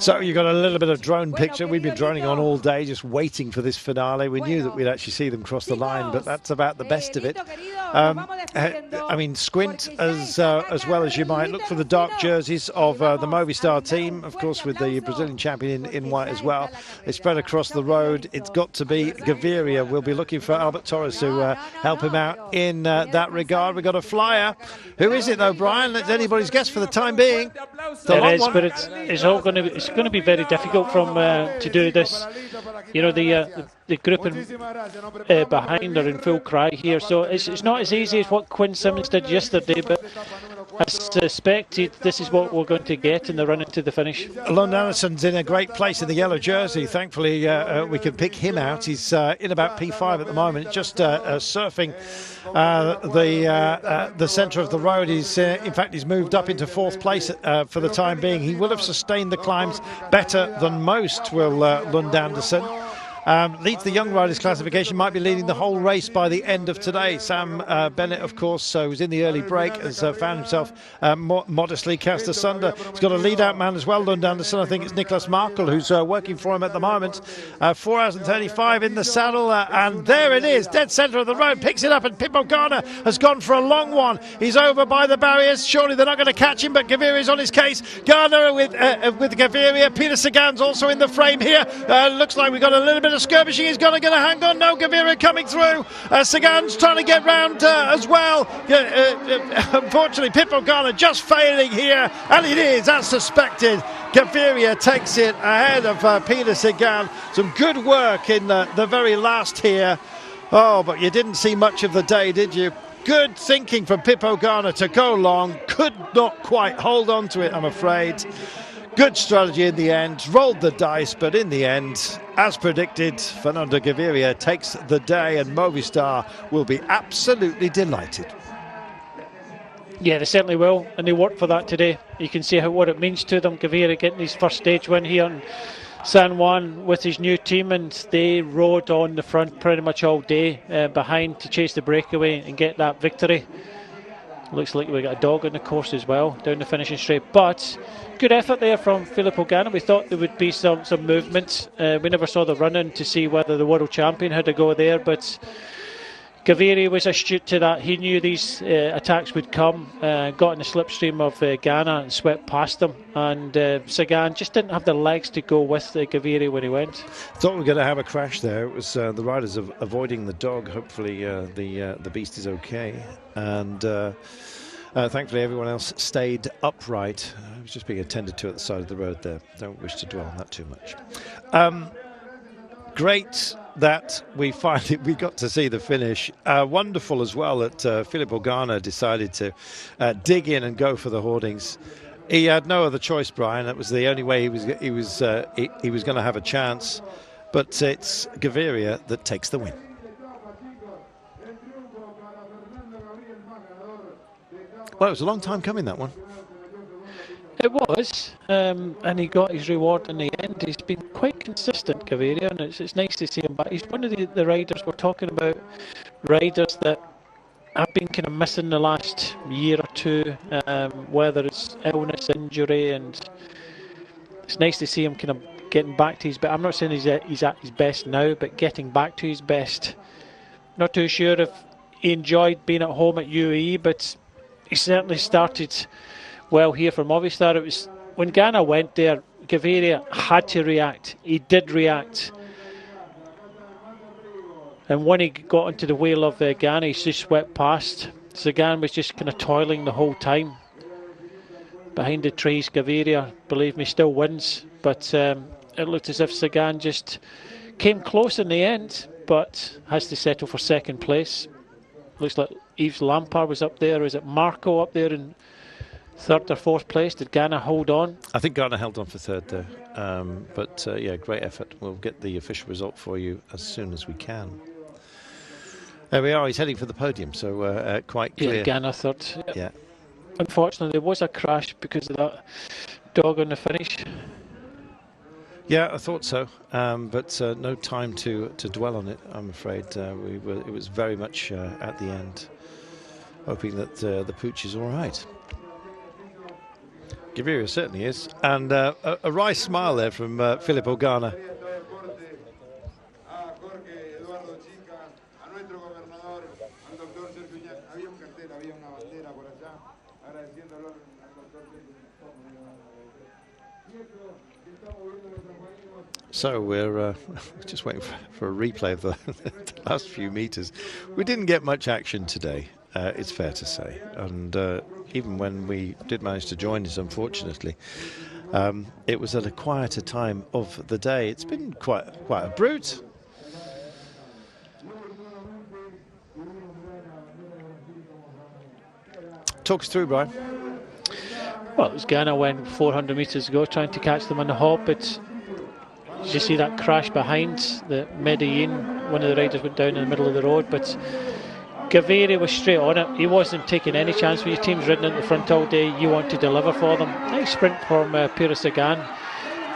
So you got a little bit of drone picture. We've been droning on all day, just waiting for this finale. We knew that we'd actually see them cross the line, but that's about the best of it. I mean, squint as well as you might. Look for the dark jerseys of the Movistar team, of course, with the Brazilian champion in white as well. They spread across the road. It's got to be Gaviria. We'll be looking for Albert Torres to help him out in that regard. We've got a flyer. Who is it, though, Brian? Let's anybody's guess for the time being. It is, but it's all going to be very difficult from to do this. You know, the group behind are in full cry here, so it's not as easy as what Quinn Simmons did yesterday, but I suspected this is what we're going to get in the run into the finish. Lund Andersson's in a great place in the yellow jersey. Thankfully, we can pick him out. He's in about P5 at the moment, just surfing the centre of the road. He's in fact, he's moved up into 4th place for the time being. He will have sustained the climbs better than most, will Lund Andersson. Leads the young riders classification, might be leading the whole race by the end of today. Sam Bennett, of course, was in the early break, has found himself modestly cast asunder. He's got a lead-out man as well, Lund Andersson. I think it's Niklas Markel who's working for him at the moment. 4 hours and 35 in the saddle, and there it is, dead centre of the road, picks it up, and Pippo Garner has gone for a long one. He's over by the barriers. Surely they're not going to catch him, but Gaviria's on his case. Garner with Gaviria. Peter Sagan's also in the frame here. Looks like we've got a little bit of skirmishing. He's going to hang on. No, Gaviria coming through. Sagan's trying to get round as well. Unfortunately, Pippo Garner just failing here, and it is as suspected. Gaviria takes it ahead of Peter Sagan. Some good work in the very last here. Oh, but you didn't see much of the day, did you? Good thinking from Pippo Garner to go long. Could not quite hold on to it, I'm afraid. Good strategy in the end, rolled the dice, but in the end, as predicted, Fernando Gaviria takes the day, and Movistar will be absolutely delighted. Yeah, they certainly will, and they worked for that today. You can see what it means to them. Gaviria getting his first stage win here in San Juan with his new team, and they rode on the front pretty much all day behind to chase the breakaway and get that victory. Looks like we got a dog on the course as well down the finishing straight, but good effort there from Filippo Ganna. We thought there would be some movement. We never saw the run-in to see whether the world champion had to go there, but Gaviria was astute to that. He knew these attacks would come, got in the slipstream of Ganna and swept past them, and Sagan just didn't have the legs to go with Gaviria when he went. Thought we were going to have a crash there. It was the riders avoiding the dog. Hopefully the beast is okay, and thankfully everyone else stayed upright. It was just being attended to at the side of the road there. Don't wish to dwell on that too much. Great that we got to see the finish. Wonderful as well that Filippo Garner decided to dig in and go for the hoardings. He had no other choice, Brian. That was the only way he was going to have a chance. But it's Gaviria that takes the win. Well, it was a long time coming, that one. It was, and he got his reward in the end. He's been quite consistent, Gaviria, and it's nice to see him back. He's one of the riders, we're talking about riders that have been kind of missing the last year or two, whether it's illness, injury, and it's nice to see him kind of getting back to his best. I'm not saying he's at his best now, but getting back to his best. Not too sure if he enjoyed being at home at UAE, but he certainly started well here for Movistar. It was when Ganna went there, Gaviria had to react. He did react, and when he got into the wheel of Ganna, he just swept past. Sagan was just kind of toiling the whole time behind the trees. Gaviria, believe me, still wins, but it looked as if Sagan just came close in the end, but has to settle for second place. Looks like Yves Lampard was up there. Is it Marco up there in third or fourth place? Did Ganna hold on? I think Ganna held on for third there. But yeah, great effort. We'll get the official result for you as soon as we can. There we are. He's heading for the podium, so quite clear. Yeah, Ganna third. Yeah. Unfortunately, there was a crash because of that dog on the finish. Yeah, I thought so, but no time to dwell on it, I'm afraid. It was very much at the end, hoping that the pooch is all right. Gaviria certainly is. And a wry smile there from Philip Organa. So we're just waiting for a replay of the last few meters. We didn't get much action today, it's fair to say. And even when we did manage to join it, unfortunately, it was at a quieter time of the day. It's been quite a brute. Talk us through, Brian. Well, it was Ghana went 400 metres ago trying to catch them on the hop, but did you see that crash behind the Medellin? One of the riders went down in the middle of the road, but Gaviria was straight on it. He wasn't taking any chance. When your team's ridden in the front all day, you want to deliver for them. Nice sprint from Pira Sagan.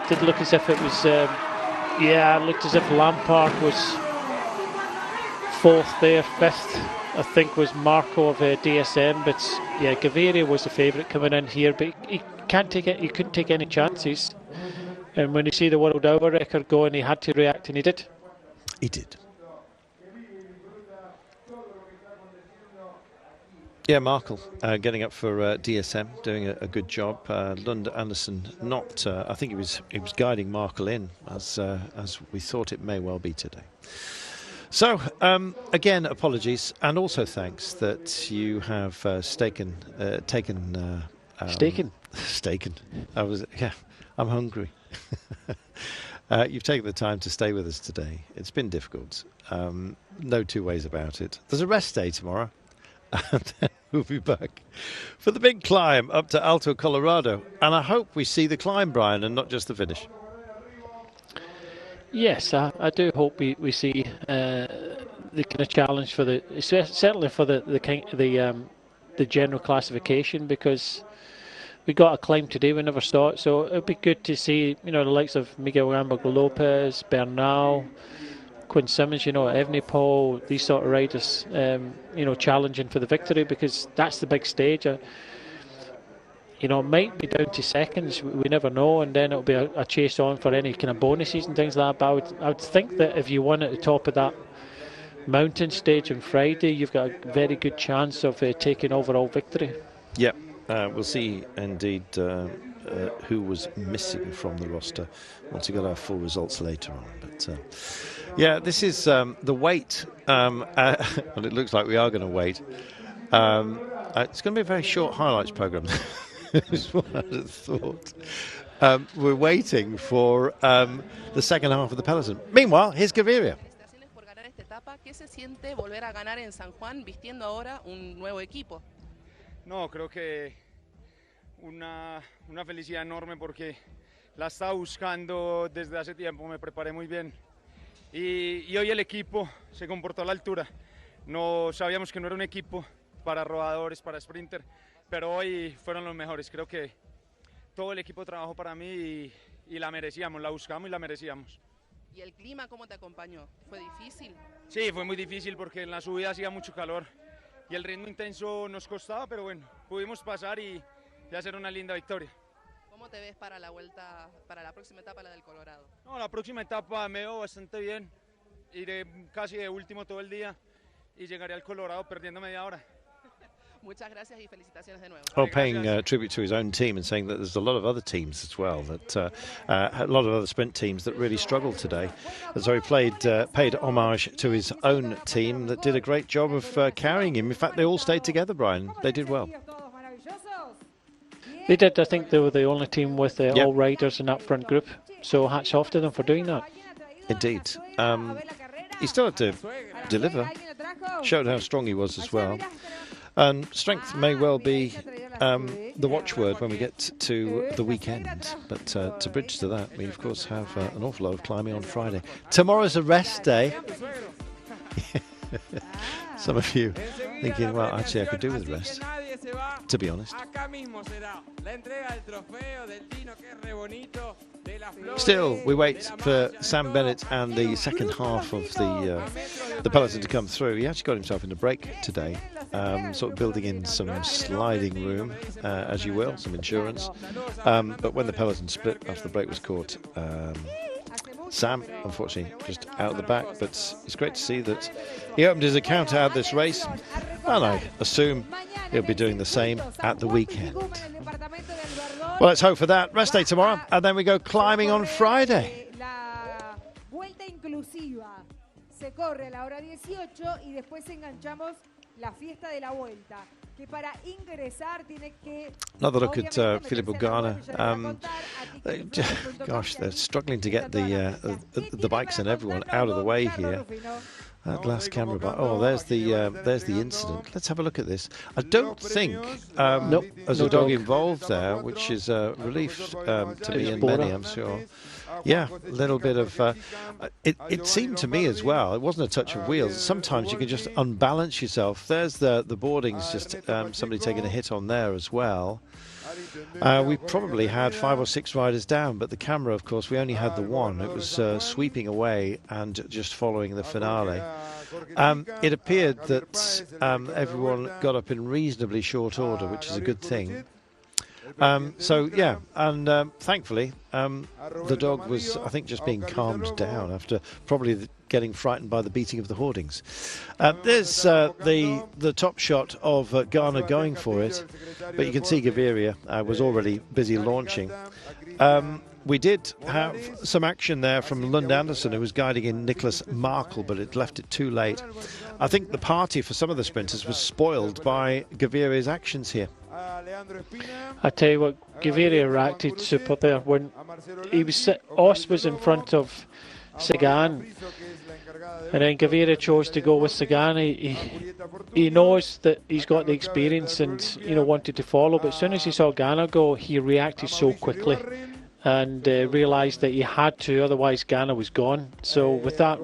Did look as if it was, it looked as if Lampard was fourth there. Fifth, I think, was Marco of DSM. But yeah, Gaviria was the favourite coming in here, but he can't take it. He couldn't take any chances. And when you see the world hour record going, he had to react, and he did. He did. Yeah, Markle getting up for DSM, doing a good job. Lund Anderson not. I think he was guiding Markle in as we thought it may well be today. So again, apologies, and also thanks that you have taken. I'm hungry. You've taken the time to stay with us today. It's been difficult. No two ways about it. There's a rest day tomorrow. And then we'll be back for the big climb up to Alto Colorado. And I hope we see the climb, Brian, and not just the finish. Yes, I do hope we see the kind of challenge for certainly for the general classification, because we got a climb today we never saw it. So it'd be good to see, the likes of Miguel Ángel Lopez, Bernal, Quinn Simmons, Evenepoel, these sort of riders, challenging for the victory, because that's the big stage. It might be down to seconds, we never know, and then it'll be a chase on for any kind of bonuses and things like that. But I would think that if you won at the top of that mountain stage on Friday, you've got a very good chance of taking overall victory. Yeah, we'll see indeed who was missing from the roster once we get our full results later on. But yeah, this is the wait, and it looks like we are going to wait. It's going to be a very short highlights programme. Is what I'd have thought. We're waiting for the second half of the peloton. Meanwhile, here's Gaviria. ¿Qué se siente volver a ganar en San Juan vistiendo ahora un nuevo equipo? No, creo que una felicidad enorme porque la estaba buscando desde hace tiempo, me preparé muy bien y hoy el equipo se comportó a la altura. No sabíamos que no era un equipo para rodadores, para sprinter, pero hoy fueron los mejores. Creo que todo el equipo trabajó para mí y la merecíamos, la buscamos y la merecíamos. ¿Y el clima cómo te acompañó? ¿Fue difícil? Sí, fue muy difícil porque en la subida hacía mucho calor y el ritmo intenso nos costaba, pero bueno, pudimos pasar y hacer una linda victoria. ¿Cómo te ves para la vuelta, para la próxima etapa, la del Colorado? No, la próxima etapa me veo bastante bien. Iré casi de último todo el día y llegaré al Colorado perdiendo media hora. Muchas gracias y felicitaciones de nuevo. Oh, paying tribute to his own team and saying that there's a lot of other teams as well, that a lot of other sprint teams that really struggled today. And so he paid homage to his own team that did a great job of carrying him. In fact, they all stayed together, Brian. They did well. They did. I think they were the only team with all riders in that front group. So hats off to them for doing that. Indeed. He still had to deliver. Showed how strong he was as well. And strength may well be the watchword when we get to the weekend. But to bridge to that, we of course have an awful lot of climbing on Friday. Tomorrow's a rest day. Some of you thinking, well, actually I could do with rest, to be honest. Still, we wait for Sam Bennett and the second half of the peloton to come through. He actually got himself in a break today, sort of building in some sliding room, as you will, some insurance. But when the peloton split after the break was caught, Sam, unfortunately, just out of the back. But it's great to see that he opened his account out this race, and I assume he'll be doing the same at the weekend. Well, let's hope for that. Rest day tomorrow, and then we go climbing on Friday. Vuelta inclusiva. Se corre a la hora 18 y después enganchamos la fiesta de la vuelta. Que para ingresar tiene que. Another look at Filippo Ganna. Gosh, they're struggling to get the bikes and everyone out of the way here. That last camera bar. Oh, there's the incident. Let's have a look at this. I don't think there's a dog involved there, which is a relief to me and many, I'm sure. Yeah, a little bit of. It seemed to me as well. It wasn't a touch of wheels. Sometimes you can just unbalance yourself. There's the boardings. Just somebody taking a hit on there as well. We probably had 5 or 6 riders down, but the camera, of course, we only had the one. It was sweeping away and just following the finale. It appeared that everyone got up in reasonably short order, which is a good thing. So, yeah, and thankfully, the dog was, I think, just being calmed down after probably getting frightened by the beating of the hoardings. There's the top shot of Ganna going for it, but you can see Gaviria was already busy launching. We did have some action there from Lund Andersen, who was guiding in Nicholas Markle, but it left it too late. I think the party for some of the sprinters was spoiled by Gaviria's actions here. I tell you what, Gaviria reacted super there when Os was in front of Sagan, and then Gaviria chose to go with Sagan. He knows that he's got the experience and wanted to follow, but as soon as he saw Ganna go, he reacted so quickly and realised that he had to, otherwise Ganna was gone. So with that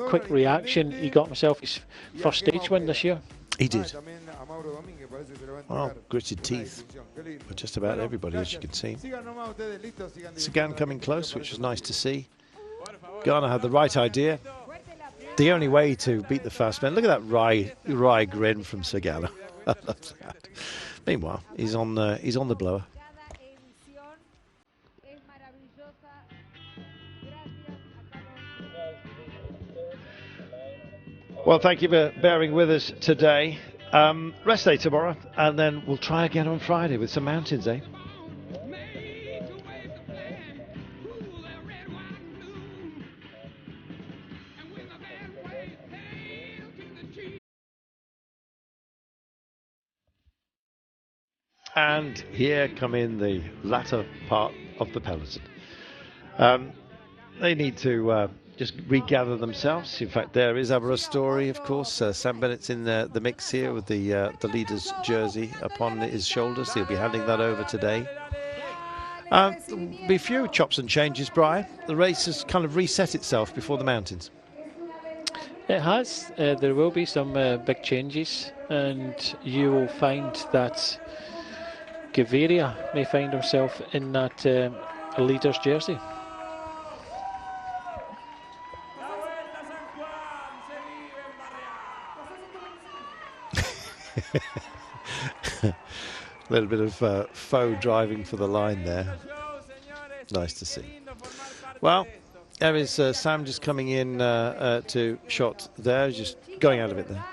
quick reaction, he got himself his first stage win this year. He did. Well, gritted teeth for just about everybody, as you can see. Sagan coming close, which was nice to see. Ganna had the right idea. The only way to beat the fast men. Look at that wry grin from Sagan. I love that. Meanwhile, he's on the blower. Well, thank you for bearing with us today. Rest day tomorrow, and then we'll try again on Friday with some mountains, eh? And here come in the latter part of the peloton. They need to just regather themselves. In fact, there is Aberystwyth, of course. Sam Bennett's in the mix here with the leader's jersey upon his shoulders. He'll be handing that over today. There'll be a few chops and changes, Brian. The race has kind of reset itself before the mountains. It has. There will be some big changes, and you will find that Gaviria may find himself in that leader's jersey. A little bit of faux driving for the line there. Nice to see. Well, there is Sam just coming in to shot there, just going out of it there.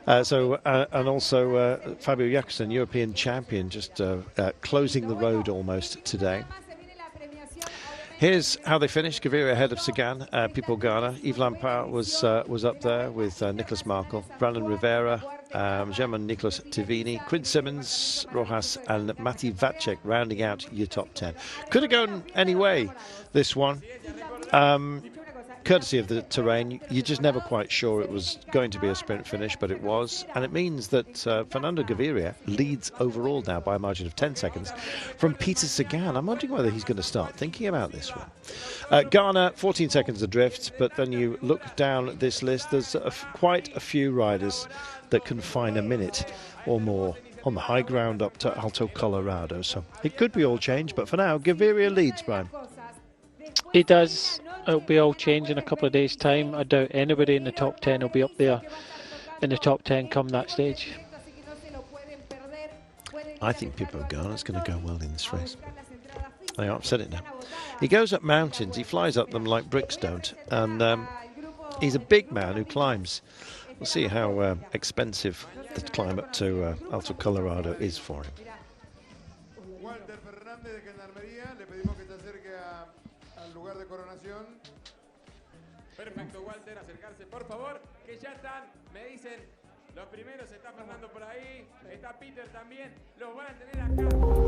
And also Fabio Jakobsen, European champion, just closing the road almost today. Here's how they finished. Gaviria ahead of Sagan, Filippo Ganna. Yves Lampard was up there with Nicholas Markle, Brandon Rivera, German Nicholas Tivini, Quinn Simmons, Rojas and Mati Vacek rounding out your top 10. Could have gone any way, this one. courtesy of the terrain, you're just never quite sure it was going to be a sprint finish, but it was. And it means that Fernando Gaviria leads overall now by a margin of 10 seconds from Peter Sagan. I'm wondering whether he's going to start thinking about this one. Ghana, 14 seconds adrift, but then you look down this list, there's quite a few riders that can find a minute or more on the high ground up to Alto Colorado. So it could be all changed, but for now, Gaviria leads, Brian. He does. It'll be all changed in a couple of days' time. I doubt anybody in the top 10 will be up there in the top 10 come that stage. I think Pipo Ghana's going to go well in this race. I've said it now. He goes up mountains, he flies up them like bricks don't, and he's a big man who climbs. We'll see how expensive the climb up to Alto Colorado is for him. Perfecto, Walter, acercarse por favor, que ya están, me dicen, los primeros, está Fernando por ahí, está Peter también, los van a tener acá.